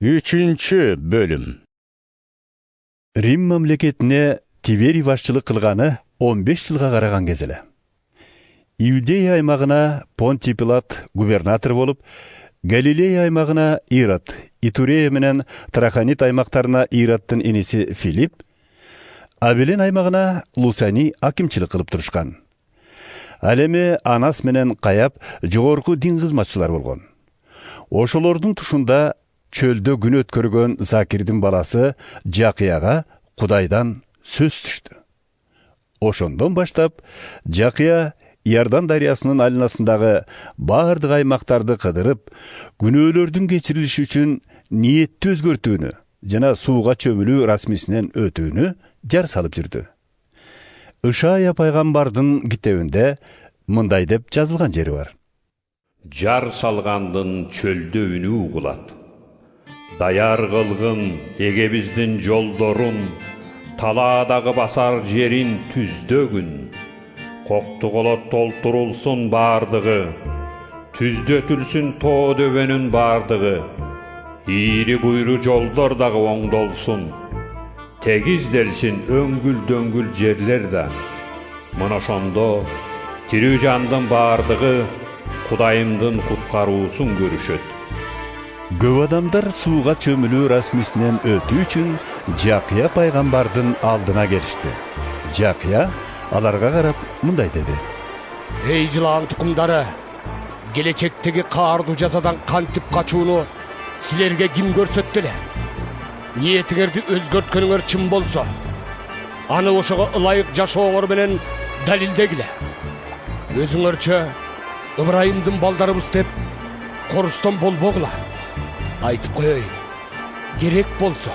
3 bölüm. Рим мамлекетине Тиберий башчылык кылганы 15 жылга караган кез эле. Иудея аймагына Понтий Пилат губернатор болуп, Галилея аймагына Ирод, Итурея менен Траханит аймактарына Ироддун иниси Филипп, Абилен аймагына Лусани акимчилик кылып турушкан. Ал эми Анас менен Каяп жогорку дин кызматчылар болгон. Ошолордун тушунда чөлдө күн өткөргөн Закирдин баласы Жакияга Кудайдан сөз түштү. Ошондон баштап Жакия Иордан дарыясынын айланасындагы бардык аймактарды кыдырып, күнөөлөрдүн кечирилиши үчүн ниетти өзгөртүүнү жана сууга чөмүлүү расмисинен өтүүнү жар салып жүрдү. Ишая пайгамбардын китебинде мындай деп жазылган жери бар. Жар салгандын чөлдө үнү угулат. Даяр кылгын эгебиздин жолдорун, талаадагы басар жерин түздөгүн. Коктуголот толтурулсун бардыгы, түздөтүлсүн тоо дөбөнүн бардыгы. Ийри буйру жолдор дагы оңдолсун. Тегизделсин өңгүл дөңгүл жерлер да. Мына ошондо тирүү жандын бардыгы Кудайымдын куткаруусун көрүшөт. Көп адамдар сууга чөмүлүү расмисинен өтүү үчүн Жакия пайгамбардын алдына келишти. Жакия аларга карап мындай деди: Эй жылаан тукумдары, келечектеги каардуу жазадан кантип качууну силерге ким көрсөттү эле? Ниетиңерди өзгөрткөнүңөр чын болсо, аны ошого ылайык жашооңор менен далилдегиле. Өзүңөрчө Ибрайымдын балдарыбыз деп корустон болбогула. Айтып коеюн, керек болсо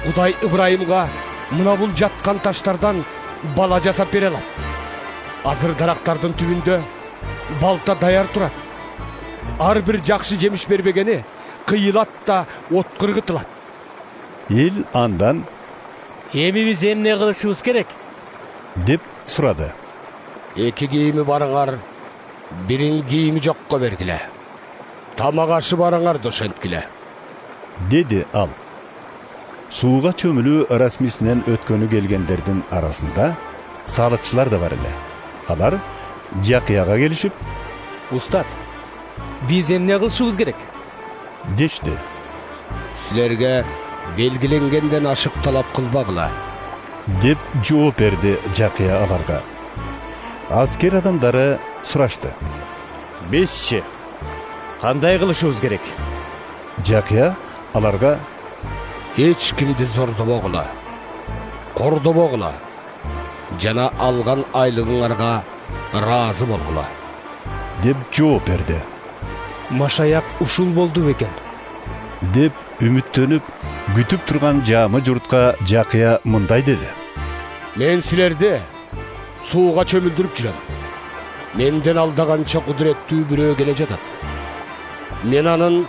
Кудай Ибрайымга мына бул жаткан таштардан бала жасап бере алат. Азыр дарактардын түбүндө балта даяр турат. Ар бир жакшы жемиш бербегени кыйылат да от кыргытылат. Эл андан: Эми биз эмне кылышыбыз керек? деп сурады. Эки кийими барыңар, бирин кийими жокко бергиле. Тамак ашы барыңарды ошенткиле, деди ал. Сууга чөмүлүү расмисинен өткөнү келгендердин арасында салыкчылар да бар эле. Алар Жакияга келишип: Устат, биз эмне кылышыбыз керек? дешти. силерге белгиленгенден ашык талап кылбагыла, деп жооп берди Жакия аларга. Аскер адамдары сурашты: Бизчи кандай кылышыбыз керек? Жакия аларга: эч кимди зордобогула, кордобогула, жана алган айлыгыңарга ыраазы болгула, деп жооп берди. Машаяк ушул болду бекен? деп үмүттөнүп күтүп турган жаамы журтка Жакия мындай деди: мен силерди сууга чөмүлдүрүп жүрөм. Менден алдаганча кудуреттүү бирөө келе жатат. Мен анын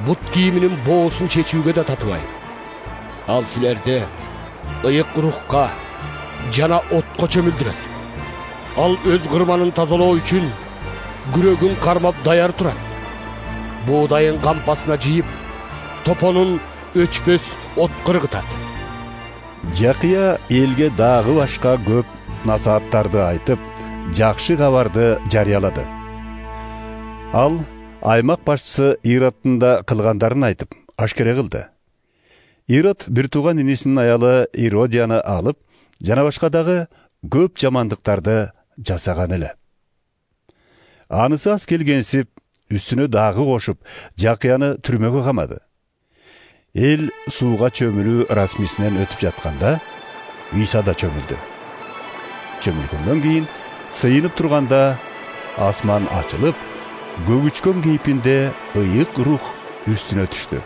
бут кийиминин боосун чечүүгө да татыбайм. Ал силерди ыйык рухка жана отко чөмүлдүрөт. Ал өз кырманын тазалоо үчүн күрөгүн кармап даяр турат. Буудайын кампасына жыйып, топонун өчпөс от кыргытат. Жакия элге дагы башка көп насааттарды айтып, жакшы кабарды жарыялады. Ал аймак башчысы Ироддун да кылгандарын айтып, ашкере кылды. Ирод бир тууган инисинин аялы Иродияны алып, жана башка дагы көп жамандыктарды жасаган эле. Анысы аз келгенсип, үстүнө дагы кошуп, Жакияны түрмөгө камады. Эл сууга чөмүлүү расмисинен өтүп жатканда, Иса да чөмүлдү. Чөмүлгөндөн кийин сыйынып турганда асман ачылып, көгүчкөн кейпинде ыйык рух үстүнө түштү.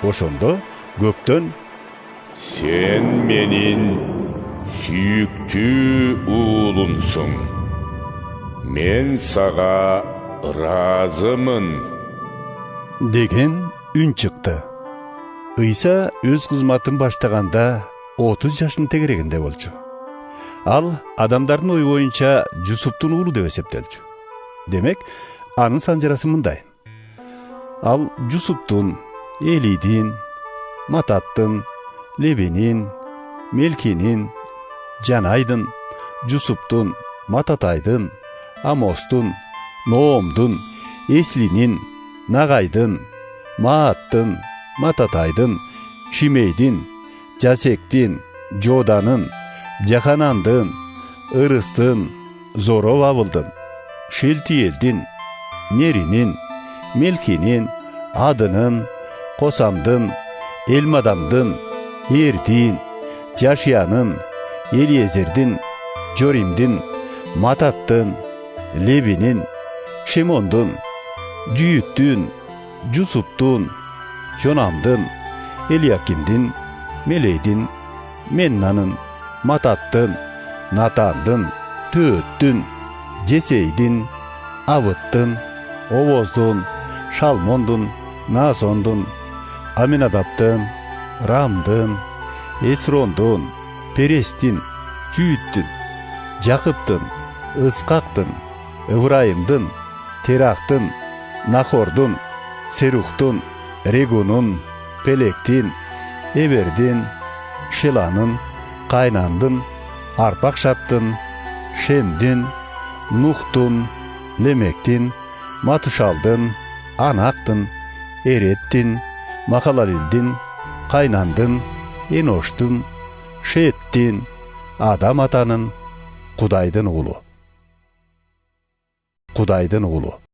Ошондо көктөн: Сен менин сүйүктүү уулумсуң. Мен сага ыраазымын деген үн чыкты. Иса өз кызматын баштаганда 30 жаштын тегерегинде болчу. Ал адамдардын ою боюнча Жусуптун уулу деп эсептелчү. Демек, анын санжарасы мындай: Ал Жусуптун, Elidin, Matattın, Levinin, Melkinin, Canaydın, Cusuptun, Matataydın, Amostun, Noomdun, Eslinin, Nagaydın, Maattın, Matataydın, Şimeydin, Casektin, Jodanın, Cahanandın, Irыстın, Zorovavıldın, Şeltiyeldin, Nerinin, Melkinin, Adının, Kosamdın, Elmadamdın, Erdin, Caşyanın, Eliezerdin, Jorimdin, Matattın, Levinin, Şimondun, Düyüttün, Cusuptun, Jonamdın, Eliakimdin, Meleydin, Mennanın, Matattın, Natandın, Tөөttün, Ceseydin, Avıttın, Ovozdun, Şalmondun, Nasondun, Aminadaptın, Ramdın, Esrondun, Perestin, Cüyüttün, Jakıptın, Iskaktın, Ivrayimdın, Teraktın, Nahordun, Seruhtun, Regunun, Pelektin, Everdin, Şelanın, Kaynandın, Arpakşattın, Şemdin, Nuhtun, Lemektin, Matuşaldın, Anaktın, Erettin, Makalalildin, Kaynandın, Enoştun, Şettin, Adam atanın, Kudaydın oğlu. Kudaydın oğlu.